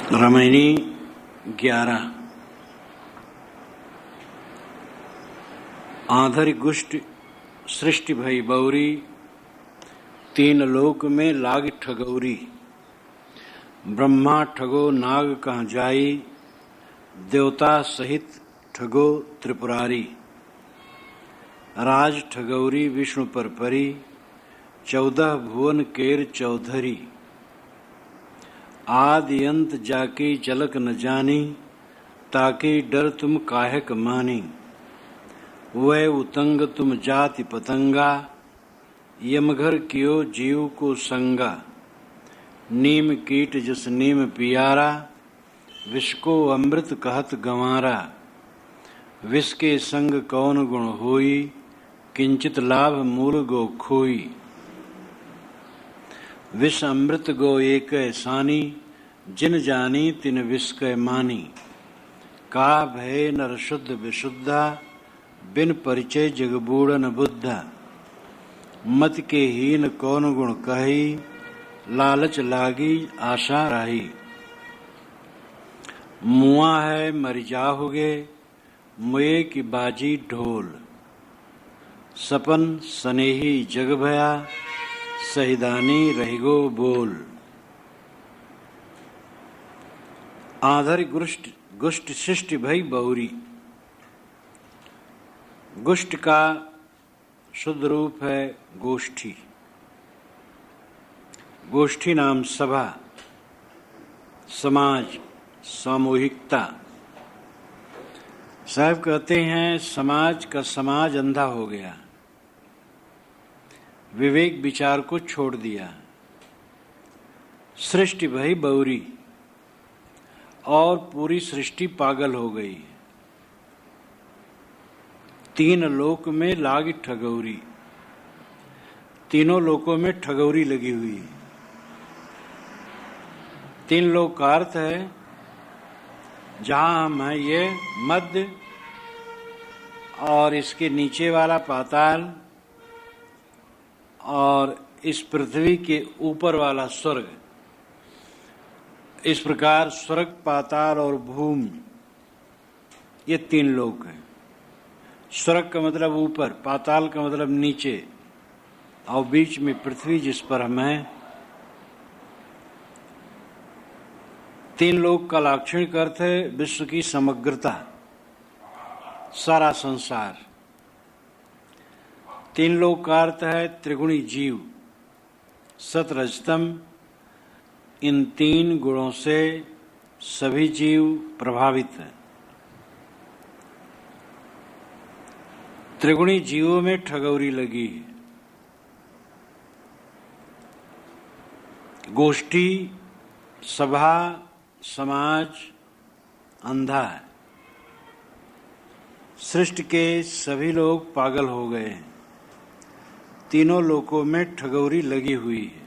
रामायणी 11 आधरि गुष्ट सृष्टि भई बौरी, तीन लोक में लाग ठगौरी। ब्रह्मा ठगो नाग कहाँ जाई, देवता सहित ठगो त्रिपुरारी। राज ठगौरी विष्णु पर परी, 14 भुवन केर चौधरी। आदि अंत जाकी झलक न जानी, ताकि डर तुम काहक मानी। वह उतंग तुम जाति पतंगा, यमघर कियो जीव को संगा। नीम कीट जस नीम पियारा, विष को अमृत कहत गंवारा। विष के संग कौन गुण होई, किंचित लाभ मूल गो खोई। विष अमृत गो एक सानी, जिन जानी तिन विष कै मानी। का भय नर शुद्ध विशुद्धा, बिन परिचय जगबूढ़न बुद्धा। मत के हीन कौन गुण कही, लालच लागी आशा राही। मुआ है मर जाओगे, मुए की बाजी ढोल। सपन सनेही जग भया, सहिदानी रहिगो बोल। आधरि गुष्ट शिष्ट भई बौरी। गुष्ट का शुद्ध रूप है गोष्ठी। गोष्ठी नाम सभा, समाज, सामूहिकता। साहब कहते हैं समाज का समाज अंधा हो गया, विवेक विचार को छोड़ दिया। सृष्टि भई बौरी, और पूरी सृष्टि पागल हो गई। तीन लोक में लाग ठगौरी, तीनों लोकों में ठगौरी लगी हुई। तीन लोक का अर्थ है जहां हम हैं, ये मध्य और इसके नीचे वाला पाताल, और इस पृथ्वी के ऊपर वाला स्वर्ग। इस प्रकार स्वर्ग, पाताल और भूमि, ये तीन लोक हैं। स्वर्ग का मतलब ऊपर, पाताल का मतलब नीचे, और बीच में पृथ्वी जिस पर हम हैं। तीन लोक का लाक्षणिक अर्थ है विश्व की समग्रता, सारा संसार। तीन लोक का अर्थ है त्रिगुणी जीव, सत रजतम। इन तीन गुणों से सभी जीव प्रभावित हैं। त्रिगुणी जीवों में ठगौरी लगी है। गोष्ठी, सभा, समाज अंधा है। सृष्टि के सभी लोग पागल हो गए हैं। तीनों लोकों में ठगौरी लगी हुई है।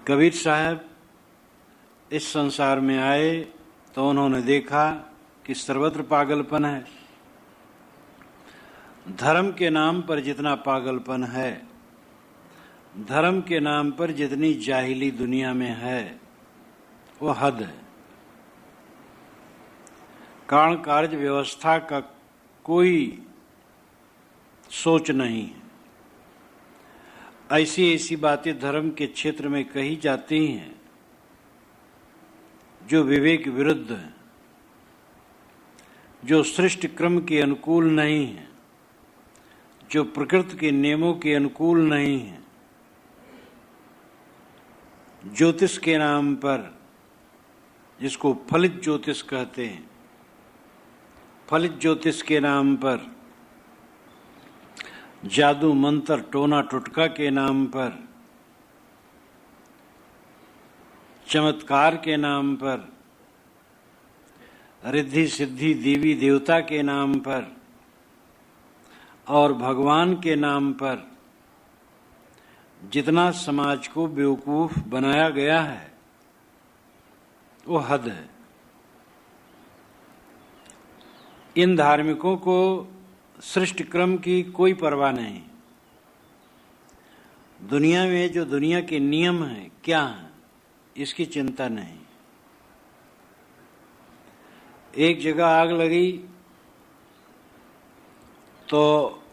कबीर साहब इस संसार में आए तो उन्होंने देखा कि सर्वत्र पागलपन है। धर्म के नाम पर जितना पागलपन है, धर्म के नाम पर जितनी जाहिली दुनिया में है, वो हद है। कारण कार्य व्यवस्था का कोई सोच नहीं है। ऐसी बातें धर्म के क्षेत्र में कही जाती हैं जो विवेक विरुद्ध है, जो सृष्टि क्रम के अनुकूल नहीं है, जो प्रकृति के नियमों के अनुकूल नहीं है। ज्योतिष के नाम पर, जिसको फलित ज्योतिष कहते हैं, फलित ज्योतिष के नाम पर, जादू मंत्र टोना टुटका के नाम पर, चमत्कार के नाम पर, रिद्धि सिद्धि देवी देवता के नाम पर और भगवान के नाम पर जितना समाज को बेवकूफ बनाया गया है, वो हद है। इन धार्मिकों को सृष्टि क्रम की कोई परवाह नहीं। दुनिया में जो दुनिया के नियम हैं क्या हैं, इसकी चिंता नहीं। एक जगह आग लगी तो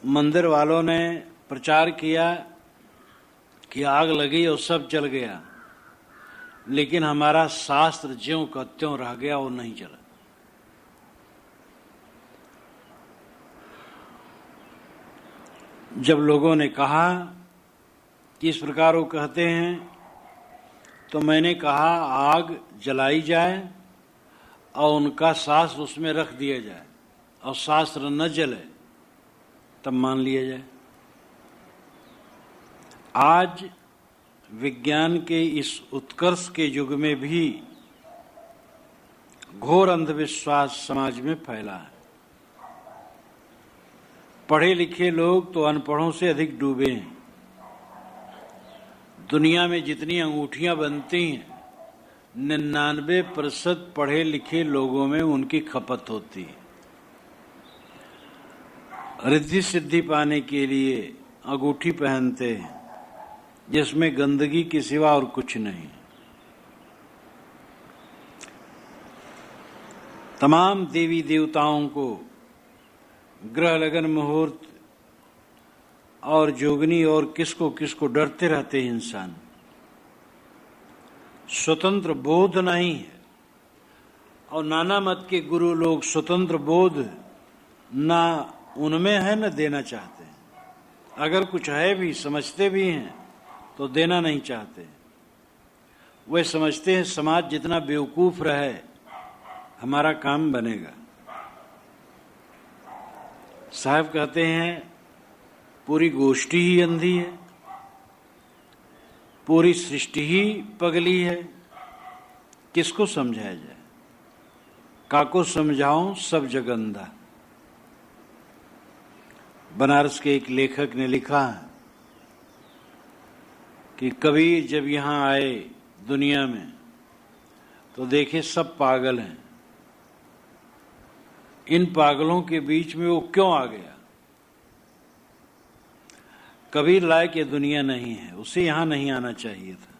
मंदिर वालों ने प्रचार किया कि आग लगी और सब जल गया, लेकिन हमारा शास्त्र ज्यों का त्यों रह गया, वो नहीं जला। जब लोगों ने कहा कि इस प्रकार वो कहते हैं, तो मैंने कहा आग जलाई जाए और उनका शास्त्र उसमें रख दिया जाए और शास्त्र न जले, तब मान लिया जाए। आज विज्ञान के इस उत्कर्ष के युग में भी घोर अंधविश्वास समाज में फैला है। पढ़े लिखे लोग तो अनपढ़ों से अधिक डूबे हैं। दुनिया में जितनी अंगूठियां बनती हैं, 99% पढ़े लिखे लोगों में उनकी खपत होती है। रिद्धि सिद्धि पाने के लिए अंगूठी पहनते हैं जिसमें गंदगी के सिवा और कुछ नहीं। तमाम देवी देवताओं को ग्रह लगन मुहूर्त और जोगनी और किसको किसको डरते रहते हैं इंसान। स्वतंत्र बोध नहीं है और नाना मत के गुरु लोग स्वतंत्र बोध ना उनमें है न देना चाहते हैं। अगर कुछ है भी, समझते भी हैं, तो देना नहीं चाहते। वे समझते हैं समाज जितना बेवकूफ रहे हमारा काम बनेगा। साहब कहते हैं पूरी गोष्ठी ही अंधी है, पूरी सृष्टि ही पगली है, किसको समझाया जाए? काको समझाऊं सब जग अंधा। बनारस के एक लेखक ने लिखा कि कबीर जब यहाँ आए दुनिया में तो देखे सब पागल हैं। इन पागलों के बीच में वो क्यों आ गया? कबीर लायक ये दुनिया नहीं है, उसे यहाँ नहीं आना चाहिए था।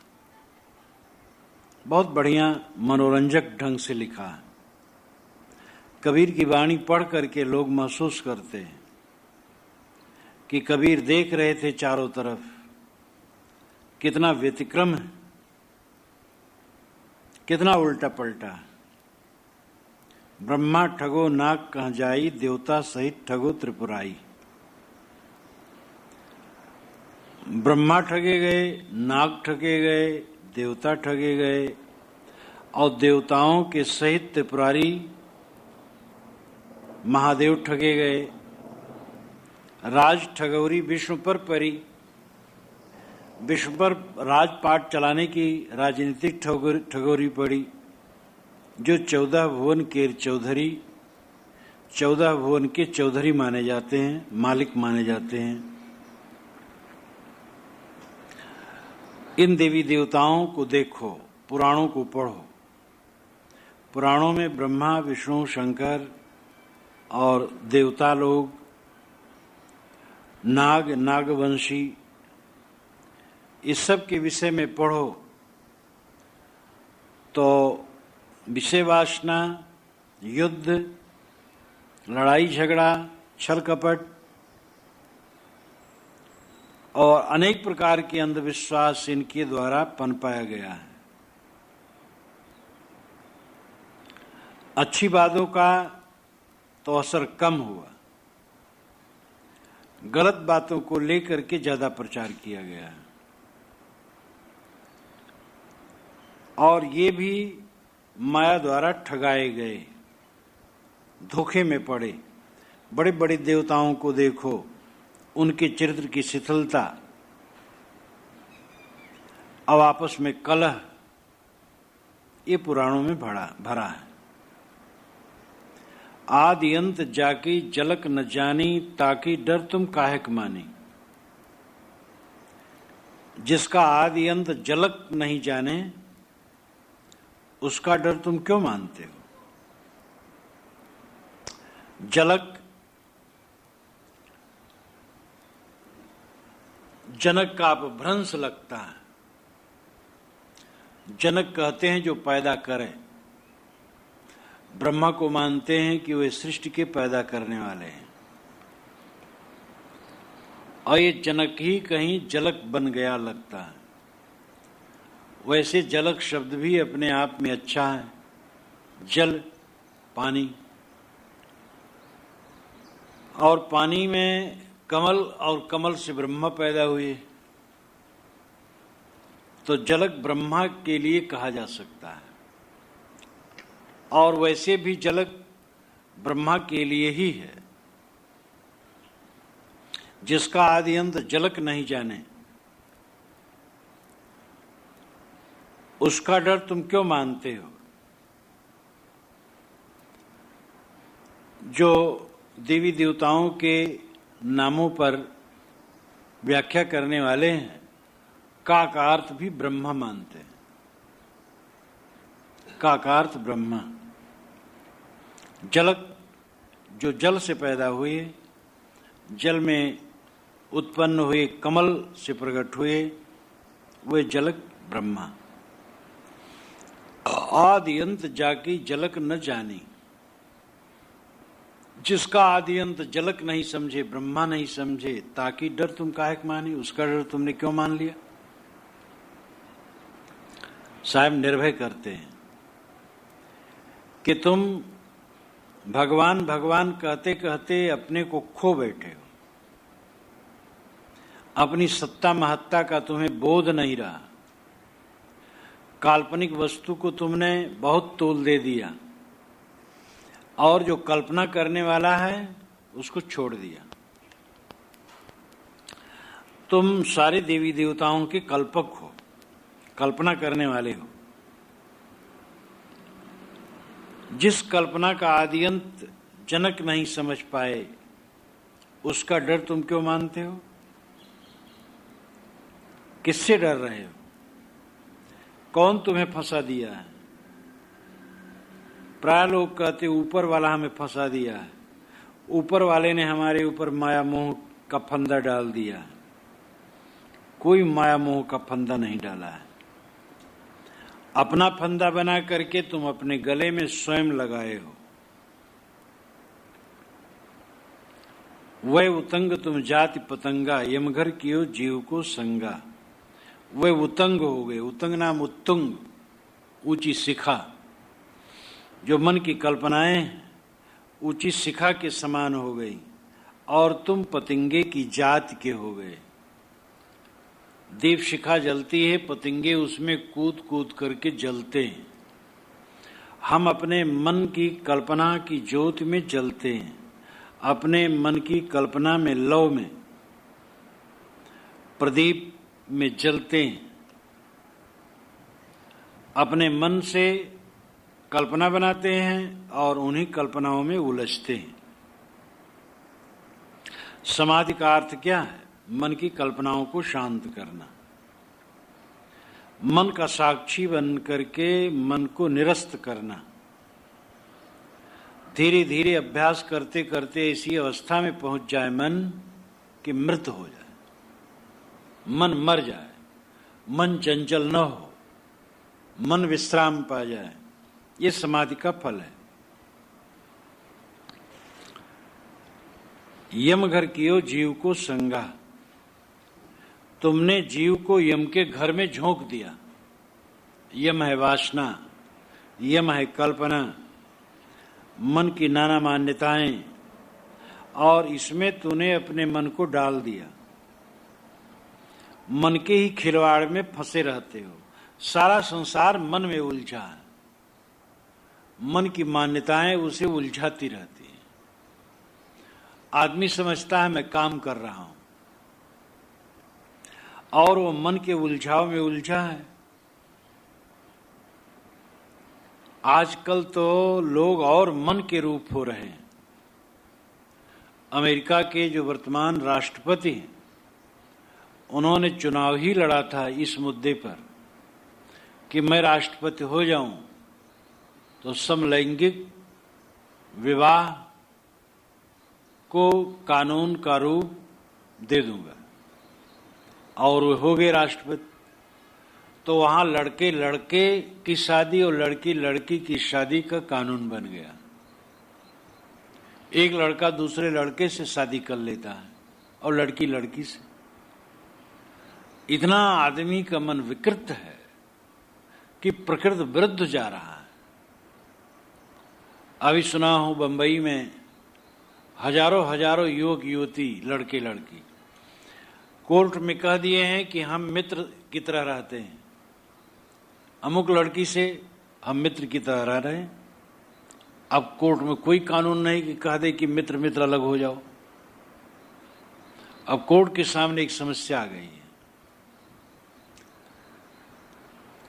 बहुत बढ़िया मनोरंजक ढंग से लिखा है। कबीर की वाणी पढ़ करके लोग महसूस करते हैं कि कबीर देख रहे थे चारों तरफ, कितना व्यतिक्रम है, कितना उल्टा पलटा है। ब्रह्मा ठगो नाग कहाँ जाई, देवता सहित ठगो त्रिपुराई। ब्रह्मा ठगे गए, नाग ठगे गए, देवता ठगे गए और देवताओं के सहित त्रिपुरारी महादेव ठगे गए। राज ठगौरी विष्णु पर परी। विष्णु पर राजपाट चलाने की राजनीतिक ठगौरी पड़ी। जो 14 भुवन के चौधरी, 14 भुवन के चौधरी माने जाते हैं, मालिक माने जाते हैं। इन देवी देवताओं को देखो, पुराणों को पढ़ो। पुराणों में ब्रह्मा, विष्णु, शंकर और देवता लोग, नाग, नागवंशी, इस सब के विषय में पढ़ो तो विषय वासना, युद्ध, लड़ाई झगड़ा, छल कपट और अनेक प्रकार के अंधविश्वास इनके द्वारा पनपाया गया है। अच्छी बातों का तो असर कम हुआ, गलत बातों को लेकर के ज्यादा प्रचार किया गया है। और ये भी माया द्वारा ठगाए गए, धोखे में पड़े। बड़े बड़े देवताओं को देखो, उनके चरित्र की शिथिलता, अब आपस में कलह, ये पुराणों में भरा है। आदि अंत जाकी जलक न जानी, ताकि डर तुम काहेक मानी। जिसका आदि अंत जलक नहीं जाने, उसका डर तुम क्यों मानते हो? जलक जनक का अपभ्रंश लगता है। जनक कहते हैं जो पैदा करे, ब्रह्मा को मानते हैं कि वे सृष्टि के पैदा करने वाले हैं। और ये जनक ही कहीं जलक बन गया लगता है। वैसे जलक शब्द भी अपने आप में अच्छा है। जल, पानी, और पानी में कमल, और कमल से ब्रह्मा पैदा हुए, तो जलक ब्रह्मा के लिए कहा जा सकता है। और वैसे भी जलक ब्रह्मा के लिए ही है। जिसका आदि अंत जलक नहीं जाने, उसका डर तुम क्यों मानते हो? जो देवी देवताओं के नामों पर व्याख्या करने वाले हैं, का अर्थ भी ब्रह्मा मानते हैं। का अर्थ ब्रह्मा। जलक जो जल से पैदा हुए, जल में उत्पन्न हुए, कमल से प्रकट हुए, वे जलक ब्रह्मा। आदि अंत जाकी जलक न जानी। जिसका आदि अंत जलक नहीं समझे, ब्रह्मा नहीं समझे, ताकि डर तुम काहे मानी? उसका डर तुमने क्यों मान लिया? साहब निर्भय करते हैं कि तुम भगवान भगवान कहते कहते अपने को खो बैठे हो। अपनी सत्ता महत्ता का तुम्हें बोध नहीं रहा। काल्पनिक वस्तु को तुमने बहुत तोल दे दिया, और जो कल्पना करने वाला है उसको छोड़ दिया। तुम सारे देवी देवताओं के कल्पक हो, कल्पना करने वाले हो। जिस कल्पना का आदि अंत जनक नहीं समझ पाए, उसका डर तुम क्यों मानते हो? किससे डर रहे हो? कौन तुम्हें फंसा दिया है? प्राय लोग कहते ऊपर वाला हमें फंसा दिया है। ऊपर वाले ने हमारे ऊपर माया मोह का फंदा डाल दिया है। कोई माया मोह का फंदा नहीं डाला है। अपना फंदा बना करके तुम अपने गले में स्वयं लगाए हो। वह उतंग तुम जाति पतंगा, यमघर कियो जीव को संगा। वह उतंग हो गए। उतंग नाम उत्तुंग, ऊंची शिखा। जो मन की कल्पनाएं ऊंची शिखा के समान हो गई, और तुम पतंगे की जाति के हो गए। दीप शिखा जलती है, पतंगे उसमें कूद कूद करके जलते हैं। हम अपने मन की कल्पना की ज्योति में जलते हैं। अपने मन की कल्पना में, लौ में, प्रदीप में जलते हैं। अपने मन से कल्पना बनाते हैं और उन्हीं कल्पनाओं में उलझते हैं। समाधि का अर्थ क्या है? मन की कल्पनाओं को शांत करना। मन का साक्षी बन करके मन को निरस्त करना। धीरे धीरे अभ्यास करते करते ऐसी अवस्था में पहुंच जाए मन कि मृत हो जाए, मन मर जाए, मन चंचल न हो, मन विश्राम पा जाए। ये समाधि का फल है। यम घर कियो जीव को संगा। तुमने जीव को यम के घर में झोंक दिया। यम है वासना, यम है कल्पना, मन की नाना मान्यताएं, और इसमें तूने अपने मन को डाल दिया। मन के ही खिलवाड़ में फंसे रहते हो। सारा संसार मन में उलझा है। मन की मान्यताएं उसे उलझाती रहती हैं। आदमी समझता है मैं काम कर रहा हूं, और वो मन के उलझाव में उलझा है। आजकल तो लोग और मन के रूप हो रहे हैं। अमेरिका के जो वर्तमान राष्ट्रपति हैं, उन्होंने चुनाव ही लड़ा था इस मुद्दे पर कि मैं राष्ट्रपति हो जाऊं तो समलैंगिक विवाह को कानून का रूप दे दूंगा, और वे हो गए राष्ट्रपति। तो वहां लड़के लड़के की शादी और लड़की लड़की की शादी का कानून बन गया। एक लड़का दूसरे लड़के से शादी कर लेता है और लड़की लड़की से। इतना आदमी का मन विकृत है कि प्रकृति विरुद्ध जा रहा है। अभी सुना हूं बंबई में हजारों हजारों युवक युवती लड़के लड़की कोर्ट में कह दिए हैं कि हम मित्र की तरह रहते हैं, अमुक लड़की से हम मित्र की तरह रह रहे हैं। अब कोर्ट में कोई कानून नहीं कि कह दे कि मित्र मित्र अलग हो जाओ। अब कोर्ट के सामने एक समस्या आ गई है।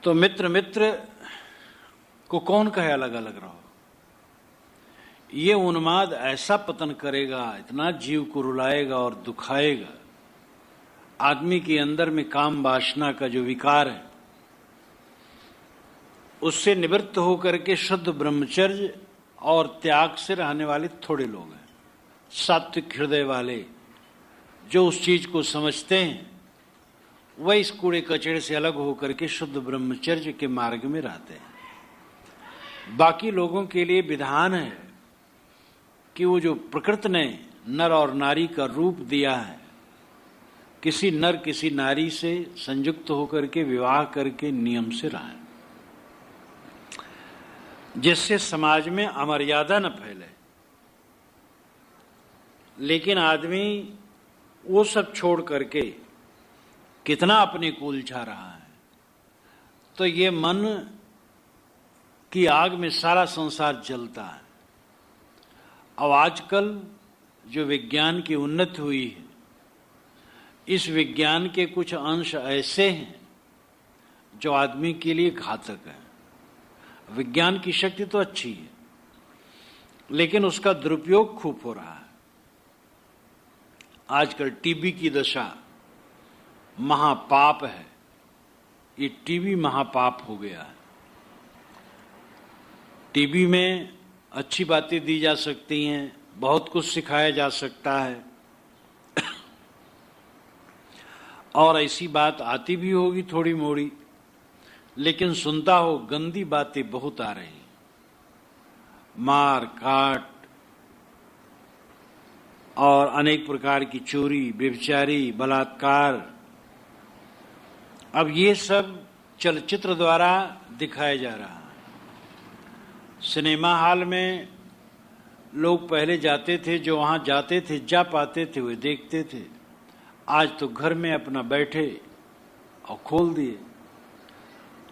तो मित्र मित्र को कौन कहे अलग अलग रहो? ये उन्माद ऐसा पतन करेगा, इतना जीव को रुलाएगा और दुखाएगा। आदमी के अंदर में काम वासना का जो विकार है उससे निवृत्त होकर के शुद्ध ब्रह्मचर्य और त्याग से रहने वाले थोड़े लोग हैं। सात्विक हृदय वाले जो उस चीज को समझते हैं वह इस कूड़े कचड़े से अलग होकर के शुद्ध ब्रह्मचर्य के मार्ग में रहते हैं। बाकी लोगों के लिए विधान है कि वो जो प्रकृति ने नर और नारी का रूप दिया है, किसी नर किसी नारी से संयुक्त होकर के विवाह करके नियम से रहें, जिससे समाज में अमर्यादा न फैले। लेकिन आदमी वो सब छोड़ करके कितना अपने को उलझा रहा है। तो ये मन की आग में सारा संसार जलता है। अब आजकल जो विज्ञान की उन्नति हुई है, इस विज्ञान के कुछ अंश ऐसे हैं जो आदमी के लिए घातक है। विज्ञान की शक्ति तो अच्छी है, लेकिन उसका दुरुपयोग खूब हो रहा है। आजकल टीबी की दशा महापाप है। ये टीबी महापाप हो गया है। टीबी में अच्छी बातें दी जा सकती हैं, बहुत कुछ सिखाया जा सकता है, और ऐसी बात आती भी होगी थोड़ी मोड़ी, लेकिन सुनता हो गंदी बातें बहुत आ रही, मार काट और अनेक प्रकार की चोरी, व्यभिचारी, बलात्कार। अब ये सब चलचित्र द्वारा दिखाया जा रहा है। सिनेमा हॉल में लोग पहले जाते थे, जो वहां जाते थे जा पाते थे वे देखते थे। आज तो घर में अपना बैठे और खोल दिए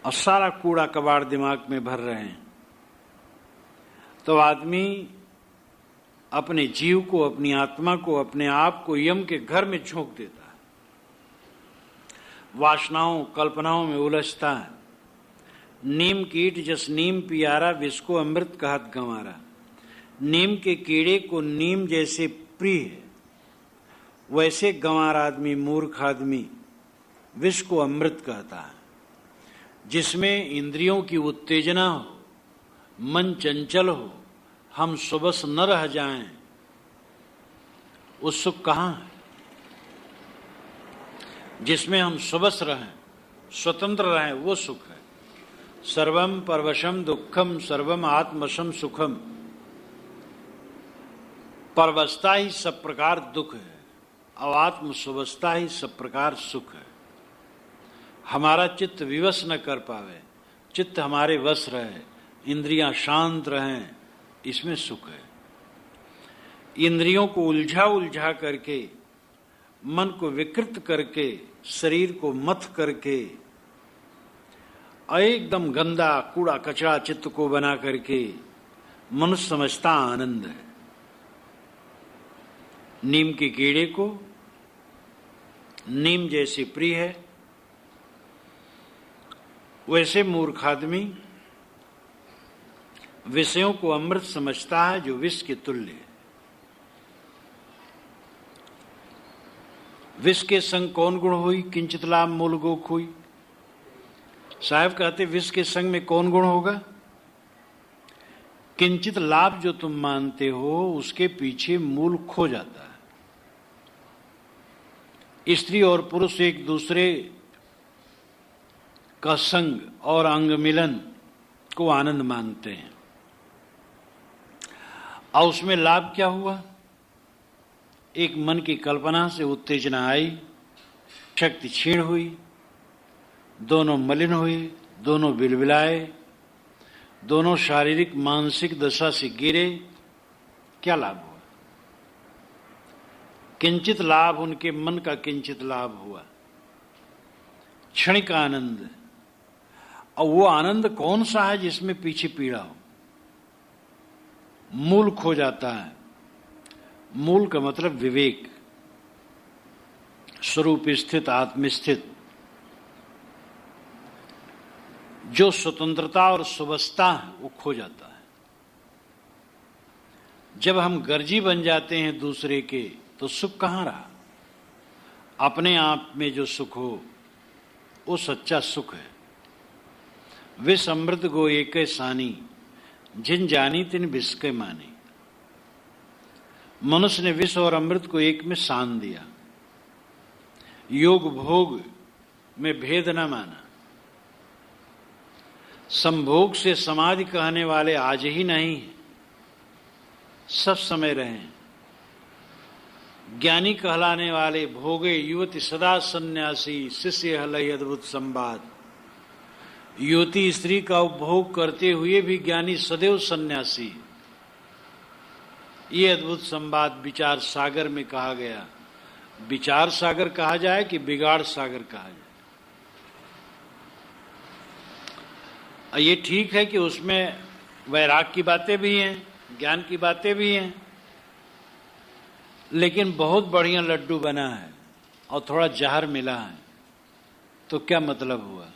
और सारा कूड़ा कबाड़ दिमाग में भर रहे हैं। तो आदमी अपने जीव को, अपनी आत्मा को, अपने आप को यम के घर में झोंक देता है। वासनाओं कल्पनाओं में उलझता है। नीम कीट जस नीम पियारा, विष को अमृत कहत गंवारा। नीम के कीड़े को नीम जैसे प्रिय है, वैसे गंवार आदमी, मूर्ख आदमी विष को अमृत कहता है। जिसमें इंद्रियों की उत्तेजना हो, मन चंचल हो, हम सुबस न रह जाएं, वो सुख कहाँ है? जिसमें हम सुबस रहें, स्वतंत्र रहें, वो सुख है। सर्वम परवशम दुखम सर्वम आत्मशम सुखम। परवस्था ही सब प्रकार दुख है और आत्म सुवस्था ही सब प्रकार सुख है। हमारा चित्त विवश न कर पावे, चित्त हमारे वश रहे, इंद्रियां शांत रहें, इसमें सुख है। इंद्रियों को उलझा उलझा करके, मन को विकृत करके, शरीर को मथ करके, एकदम गंदा कूड़ा कचरा चित्त को बना करके मनुष्य समझता आनंद है। नीम के कीड़े को नीम जैसे प्रिय है, वैसे मूर्ख आदमी विषयों को अमृत समझता है जो विष के तुल्य है। विष के संग कौन गुण हुई, किंचित लाभ मूल गोख हुई। साहब कहते विष के संग में कौन गुण होगा? किंचित लाभ जो तुम मानते हो उसके पीछे मूल खो जाता है। स्त्री और पुरुष एक दूसरे का संग और अंग मिलन को आनंद मानते हैं। और उसमें लाभ क्या हुआ? एक मन की कल्पना से उत्तेजना आई, शक्ति क्षीण हुई, दोनों मलिन हुई, दोनों बिलबिलाए, दोनों शारीरिक मानसिक दशा से गिरे। क्या लाभ हुआ? किंचित लाभ, उनके मन का किंचित लाभ हुआ, क्षणिक आनंद। और वो आनंद कौन सा है जिसमें पीछे पीड़ा हो? मूल खो जाता है। मूल का मतलब विवेक, स्वरूप स्थित, आत्मस्थित, जो स्वतंत्रता और सुवस्था है वो खो जाता है। जब हम गर्जी बन जाते हैं दूसरे के, तो सुख कहाँ रहा? अपने आप में जो सुख हो वो सच्चा सुख है। विष अमृत गो एकै सानी, जिन जानी तिन विष के मानी। मनुष्य ने विष और अमृत को एक में सान दिया, योग भोग में भेद न माना। संभोग से समाधि कहने वाले आज ही नहीं, सब समय रहे। ज्ञानी कहलाने वाले भोगे युवती सदा सन्यासी, शिष्य हलई अद्भुत संवाद। युवती स्त्री का उपभोग करते हुए भी ज्ञानी सदैव सन्यासी। ये अद्भुत संवाद विचार सागर में कहा गया। विचार सागर कहा जाए कि बिगाड़ सागर कहा जाए? ये ठीक है कि उसमें वैराग की बातें भी हैं, ज्ञान की बातें भी हैं, लेकिन बहुत बढ़िया लड्डू बना है और थोड़ा जहर मिला है, तो क्या मतलब हुआ?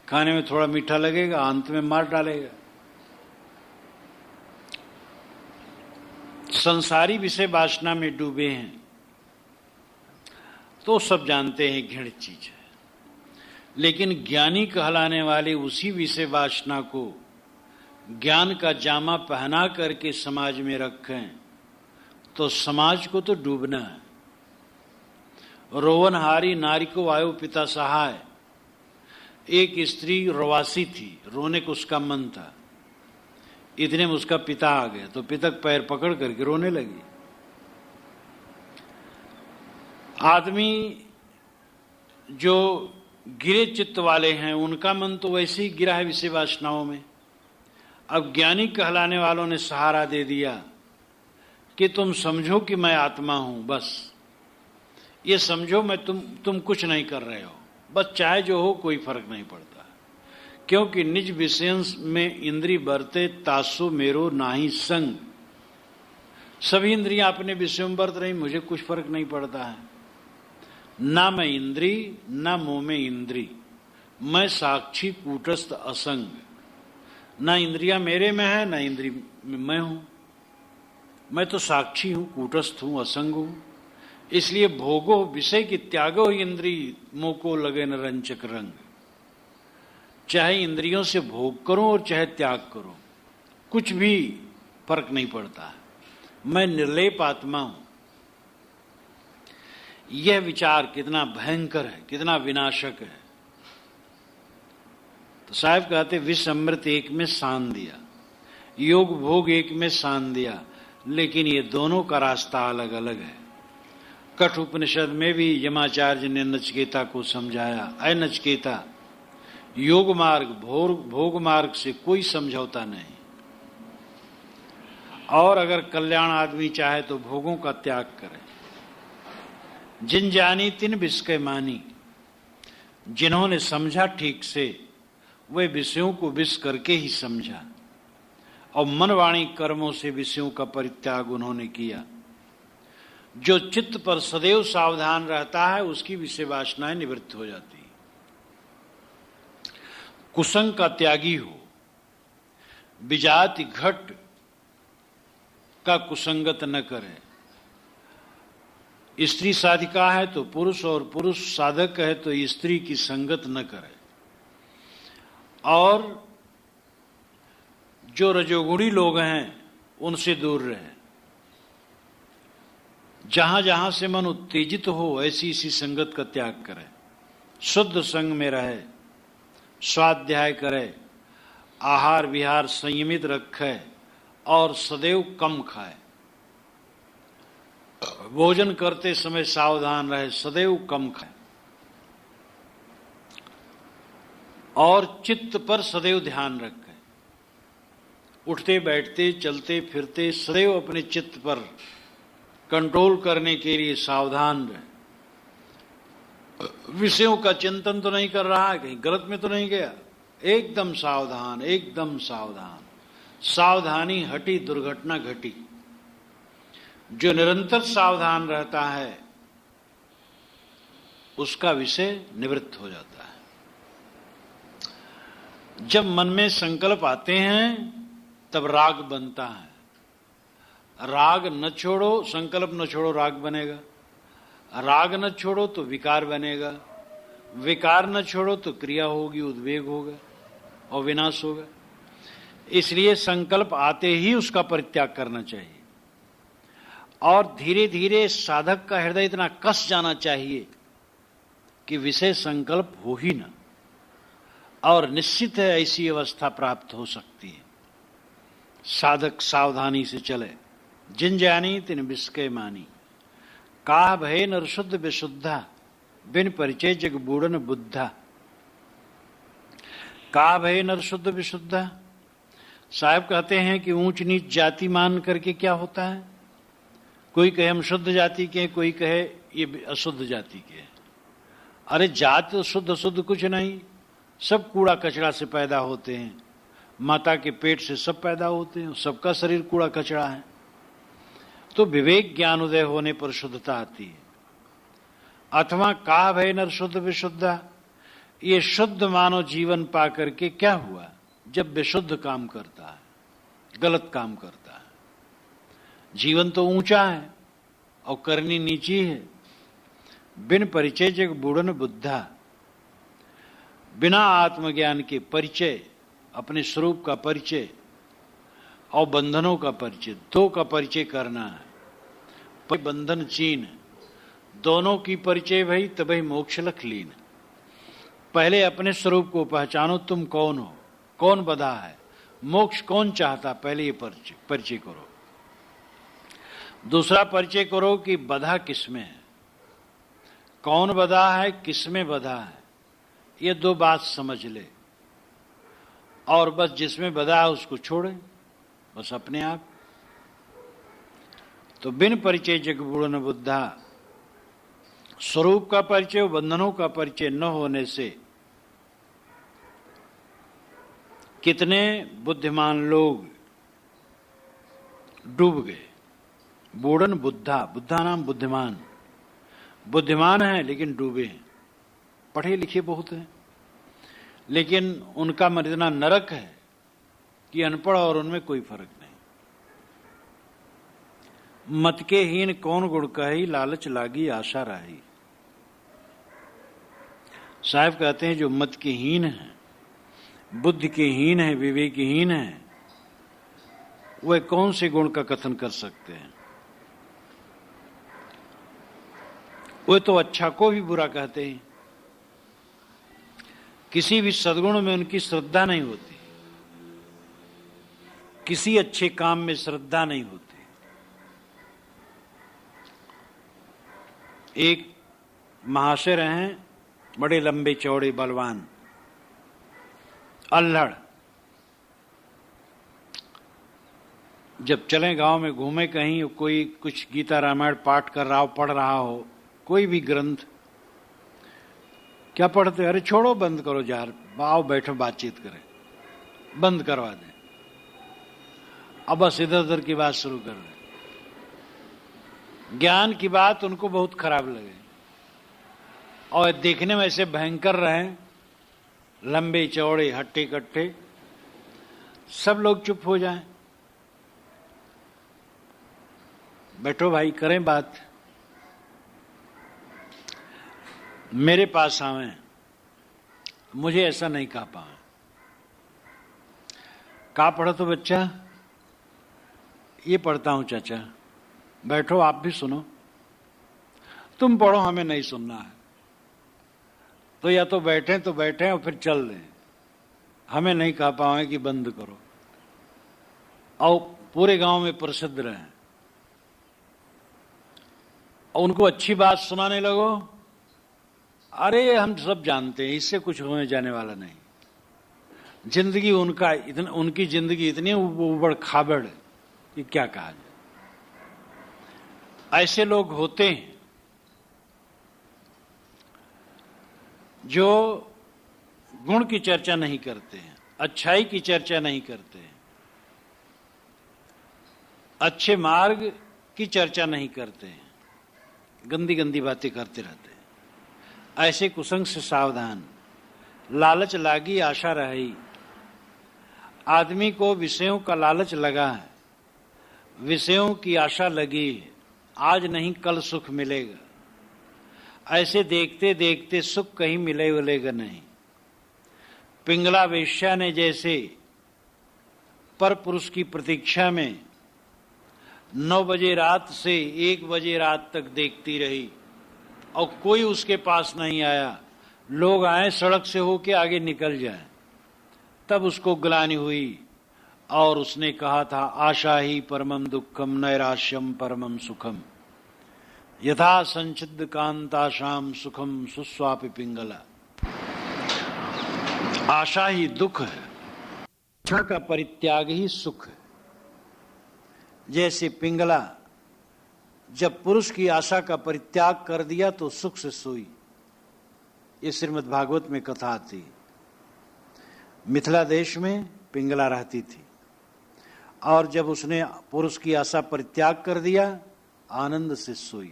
खाने में थोड़ा मीठा लगेगा, अंत में मार डालेगा। संसारी विषय वासना में डूबे हैं तो सब जानते हैं घृणित चीज है, लेकिन ज्ञानी कहलाने वाले उसी विषय वासना को ज्ञान का जामा पहना करके समाज में रखें तो समाज को तो डूबना है। रोवनहारी नारी को आयो पिता सहाय। एक स्त्री रोवासी थी, रोने को उसका मन था, इतने में उसका पिता आ गया तो पिता पैर पकड़ करके रोने लगी। आदमी जो गिरे चित्त वाले हैं उनका मन तो वैसे ही गिरा है विषय वासनाओं में। अब ज्ञानी कहलाने वालों ने सहारा दे दिया कि तुम समझो कि मैं आत्मा हूं, बस ये समझो मैं तुम कुछ नहीं कर रहे हो, बस चाहे जो हो कोई फर्क नहीं पड़ता, क्योंकि निज विषय में इंद्री बरते तासो मेरो नाही संग। सभी इंद्रियां अपने विषय में बरत रही, मुझे कुछ फर्क नहीं पड़ता है। ना मैं इंद्री ना मोह में इंद्री, मैं साक्षी कूटस्थ असंग। ना इंद्रियां मेरे में है ना इंद्री में मैं हूं, मैं तो साक्षी हूं, कूटस्थ हूं, असंग हूं। इसलिए भोगो विषय की त्यागो इंद्री, मोह को लगे न रंचक रंग। चाहे इंद्रियों से भोग करो और चाहे त्याग करो, कुछ भी फर्क नहीं पड़ता है, मैं निर्लेप आत्मा हूं। यह विचार कितना भयंकर है, कितना विनाशक है। तो साहब कहते विष अमृत एक में सान दिया, योग भोग एक में सान दिया, लेकिन ये दोनों का रास्ता अलग अलग है। कठोपनिषद में भी यमाचार्य ने नचिकेता को समझाया, अय नचिकेता, योग मार्ग भोग मार्ग से कोई समझौता नहीं, और अगर कल्याण आदमी चाहे तो भोगों का त्याग करे। जिन जानी तिन विष के मानी, जिन्होंने समझा ठीक से वे विषयों को विष करके ही समझा, और मन वाणी कर्मों से विषयों का परित्याग उन्होंने किया। जो चित्त पर सदैव सावधान रहता है उसकी विषय वासनाएं निवृत्त हो जाती। कुसंग का त्यागी हो, विजाति घट का कुसंगत न करे। स्त्री साधिका है तो पुरुष, और पुरुष साधक है तो स्त्री की संगत न करे। और जो रजोगुणी लोग हैं उनसे दूर रहे। जहां जहां से मन उत्तेजित हो ऐसी इसी संगत का त्याग करे, शुद्ध संग में रहे। स्वाध्याय करे, आहार विहार संयमित रखे और सदैव कम खाए। भोजन करते समय सावधान रहे, सदैव कम खाए और चित्त पर सदैव ध्यान रखे। उठते बैठते चलते फिरते सदैव अपने चित्त पर कंट्रोल करने के लिए सावधान रहे। विषयों का चिंतन तो नहीं कर रहा है, कहीं गलत में तो नहीं गया, एकदम सावधान, एकदम सावधान। सावधानी हटी दुर्घटना घटी। जो निरंतर सावधान रहता है उसका विषय निवृत्त हो जाता है। जब मन में संकल्प आते हैं तब राग बनता है। राग न छोड़ो, संकल्प न छोड़ो, राग बनेगा। राग न छोड़ो तो विकार बनेगा। विकार न छोड़ो तो क्रिया होगी, उद्वेग होगा और विनाश होगा। इसलिए संकल्प आते ही उसका परित्याग करना चाहिए और धीरे धीरे साधक का हृदय इतना कस जाना चाहिए कि विषय संकल्प हो ही ना। और निश्चित है ऐसी अवस्था प्राप्त हो सकती है। साधक सावधानी से चले। जिन जानी तिन बिस्के मानी, काह भय नर शुद्ध विशुद्धा, बिन परिचय जग बूढ़न बुद्धा। काह भय नर शुद्ध विशुद्धा। साहब कहते हैं कि ऊंच नीच जाति मान करके क्या होता है, कोई कहे हम शुद्ध जाति के, कोई कहे ये अशुद्ध जाति के। अरे जात शुद्ध शुद्ध कुछ नहीं, सब कूड़ा कचरा से पैदा होते हैं। माता के पेट से सब पैदा होते हैं, सबका शरीर कूड़ा कचरा है। तो विवेक ज्ञान उदय होने पर शुद्धता आती है। अथवा का भय नर शुद्ध विशुद्धा, ये शुद्ध मानव जीवन पा करके क्या हुआ, जब विशुद्ध काम करता है, गलत काम करता है। जीवन तो ऊंचा है और करनी नीची है। बिन परिचय जग बूढ़न बुद्धा, बिना आत्मज्ञान के परिचय, अपने स्वरूप का परिचय और बंधनों का परिचय, दो का परिचय करना है। बंधन चीन, दोनों की परिचय भई तभी मोक्ष लख लीन। पहले अपने स्वरूप को पहचानो, तुम कौन हो, कौन बधा है, मोक्ष कौन चाहता, पहले ये परिचय करो। दूसरा परिचय करो कि बधा किसमें है, कौन बधा है, किसमें बधा है। ये दो बात समझ ले और बस जिसमें बधा है उसको छोड़े, बस अपने आप। तो बिन परिचय जग बूढ़न बुद्धा, स्वरूप का परिचय, बंधनों का परिचय न होने से कितने बुद्धिमान लोग डूब गए। बूढ़न बुद्धा, बुद्धा नाम बुद्धिमान, बुद्धिमान है लेकिन डूबे हैं। पढ़े लिखे बहुत हैं लेकिन उनका मन इतना नरक है कि अनपढ़ और उनमें कोई फर्क नहीं। मत के हीन कौन गुण कही, लालच लागी आशा राही। साहब कहते हैं जो मत के हीन है, बुद्धि के हीन है, विवेकहीन है, वह कौन से गुण का कथन कर सकते हैं। वह तो अच्छा को भी बुरा कहते हैं। किसी भी सद्गुण में उनकी श्रद्धा नहीं होती, किसी अच्छे काम में श्रद्धा नहीं होती। एक महाशय रहे, बड़े लंबे चौड़े बलवान, अल्हड़। जब चले गांव में घूमे कहीं, कोई कुछ गीता रामायण पाठ कर रहा हो, पढ़ रहा हो, कोई भी ग्रंथ, क्या पढ़ते, अरे छोड़ो बंद करो यार, आओ बैठो बातचीत करें, बंद करवा दें। अब बस इधर उधर की बात शुरू कर दें। ज्ञान की बात उनको बहुत खराब लगे और देखने में ऐसे भयंकर रहे, लंबे चौड़े हट्टे कट्टे, सब लोग चुप हो जाएं। बैठो भाई करें बात। मेरे पास आवे, मुझे ऐसा नहीं कहा पाए। कहा पढ़ो तो बच्चा, ये पढ़ता हूं चाचा। बैठो आप भी सुनो। तुम पढ़ो, हमें नहीं सुनना है। तो या तो बैठे और फिर चल दें, हमें नहीं कह पाए कि बंद करो, और पूरे गांव में प्रसिद्ध रहे, और उनको अच्छी बात सुनाने लगो, अरे हम सब जानते हैं इससे कुछ होने जाने वाला नहीं, जिंदगी उनकी जिंदगी इतनी उबड़ खाबड़ कि क्या कहा जाए। ऐसे लोग होते हैं जो गुण की चर्चा नहीं करते हैं, अच्छाई की चर्चा नहीं करते हैं, अच्छे मार्ग की चर्चा नहीं करते हैं, गंदी गंदी बातें करते रहते हैं। ऐसे कुसंग से सावधान। लालच लागी आशा रही। आदमी को विषयों का लालच लगा है, विषयों की आशा लगी है, आज नहीं कल सुख मिलेगा। ऐसे देखते देखते सुख कहीं मिलेगा नहीं। पिंगला वेश्या ने जैसे पर पुरुष की प्रतीक्षा में 9 बजे रात से 1 बजे रात तक देखती रही और कोई उसके पास नहीं आया, लोग आए सड़क से होके आगे निकल जाए, तब उसको ग्लानि हुई और उसने कहा था, आशा ही परमम दुखम नैराश्यम परमम सुखम, यथा संचिद्ध कांताशाम सुखम सुस्वापि पिंगला। आशा ही दुख है, इच्छा का परित्याग ही सुख है। जैसे पिंगला जब पुरुष की आशा का परित्याग कर दिया तो सुख से सोई। ये श्रीमद् भागवत में कथा आती। मिथिला देश में पिंगला रहती थी और जब उसने पुरुष की आशा परित्याग कर दिया, आनंद से सोई।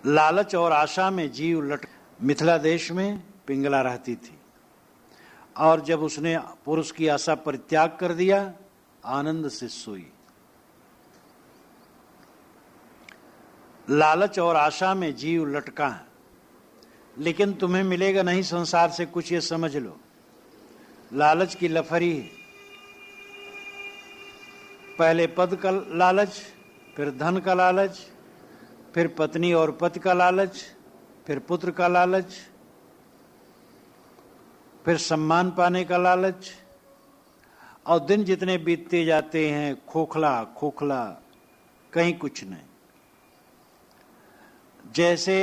लालच और आशा में जीव लट। मिथिला देश में पिंगला रहती थी और जब उसने पुरुष की आशा परित्याग कर दिया, आनंद से सोई। लालच और आशा में जीव लटका है, लेकिन तुम्हें मिलेगा नहीं संसार से कुछ, ये समझ लो। लालच की लफरी है। पहले पद का लालच, फिर धन का लालच, फिर पत्नी और पति का लालच, फिर पुत्र का लालच, फिर सम्मान पाने का लालच, और दिन जितने बीतते जाते हैं खोखला खोखला, कहीं कुछ नहीं। जैसे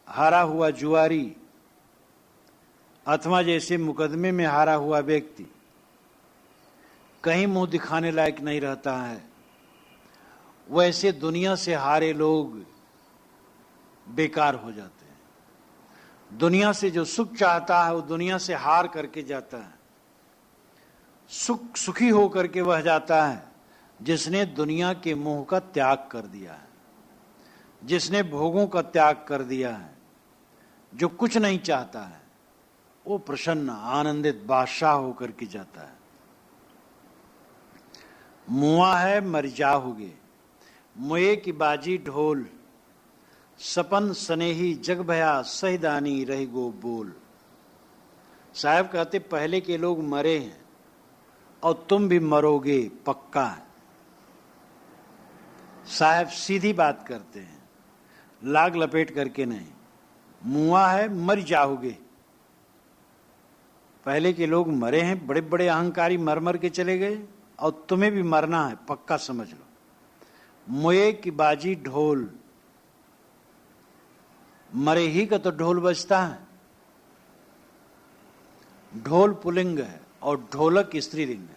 हारा हुआ जुआरी अथवा जैसे मुकदमे में हारा हुआ व्यक्ति कहीं मुंह दिखाने लायक नहीं रहता है, वैसे दुनिया से हारे लोग बेकार हो जाते हैं। दुनिया से जो सुख चाहता है वो दुनिया से हार करके जाता है। सुखी हो करके वह जाता है जिसने दुनिया के मोह का त्याग कर दिया है, जिसने भोगों का त्याग कर दिया है। जो कुछ नहीं चाहता है वो प्रसन्न आनंदित बादशाह होकर के जाता है। मुआ है मर जाओगे, मुए की बाजी ढोल, सपन स्नेही जग भया सहिदानी रही गो बोल। साहब कहते पहले के लोग मरे हैं और तुम भी मरोगे पक्का है। साहब सीधी बात करते हैं, लाग लपेट करके नहीं। मुआ है मर जाओगे। पहले के लोग मरे हैं, बड़े बड़े अहंकारी मर मर के चले गए, और तुम्हें भी मरना है पक्का समझ लो। मुए की बाजी ढोल, मरे ही का तो ढोल बजता है। ढोल पुल्लिंग है और ढोलक स्त्रीलिंग है।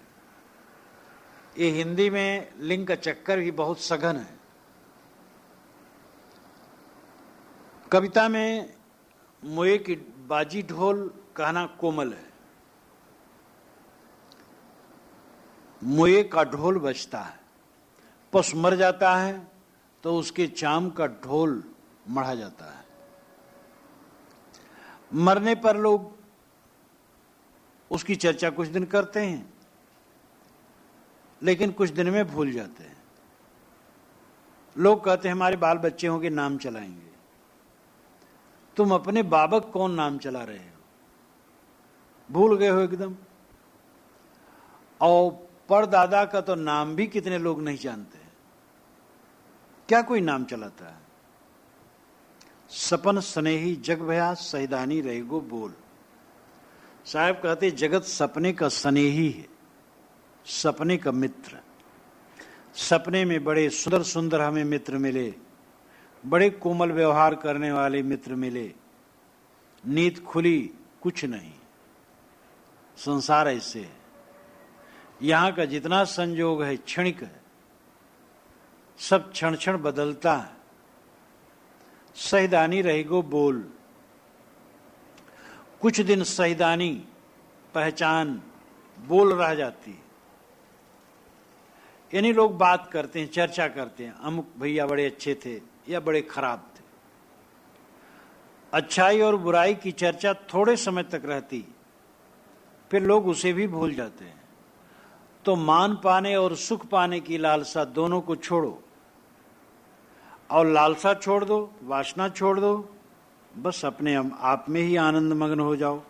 ये हिंदी में लिंग का चक्कर भी बहुत सघन है। कविता में मुए की बाजी ढोल कहना कोमल है। मुए का ढोल बजता है, पशु मर जाता है तो उसके चाम का ढोल मढ़ा जाता है। मरने पर लोग उसकी चर्चा कुछ दिन करते हैं, लेकिन कुछ दिन में भूल जाते हैं। लोग कहते हैं हमारे बाल बच्चे होंगे, नाम चलाएंगे। तुम अपने बाबक कौन नाम चला रहे हो? भूल गए हो एकदम। और परदादा का तो नाम भी कितने लोग नहीं जानते हैं। क्या कोई नाम चलाता है? सपन स्नेही जग भया सैदानी रहेगो बोल। साहब कहते जगत सपने का स्नेही है, सपने का मित्र। सपने में बड़े सुंदर सुंदर हमें मित्र मिले, बड़े कोमल व्यवहार करने वाले मित्र मिले, नींद खुली कुछ नहीं। संसार ऐसे है, यहां का जितना संयोग है क्षणिक है, सब क्षण क्षण बदलता है। सैदानी रहेगो बोल, कुछ दिन सैदानी पहचान बोल रह जाती है। यानी लोग बात करते हैं, चर्चा करते हैं, अमुक भैया बड़े अच्छे थे या बड़े खराब थे। अच्छाई और बुराई की चर्चा थोड़े समय तक रहती, फिर लोग उसे भी भूल जाते हैं। तो मान पाने और सुख पाने की लालसा दोनों को छोड़ो, और लालसा छोड़ दो, वासना छोड़ दो, बस अपने आप में ही आनंद मग्न हो जाओ।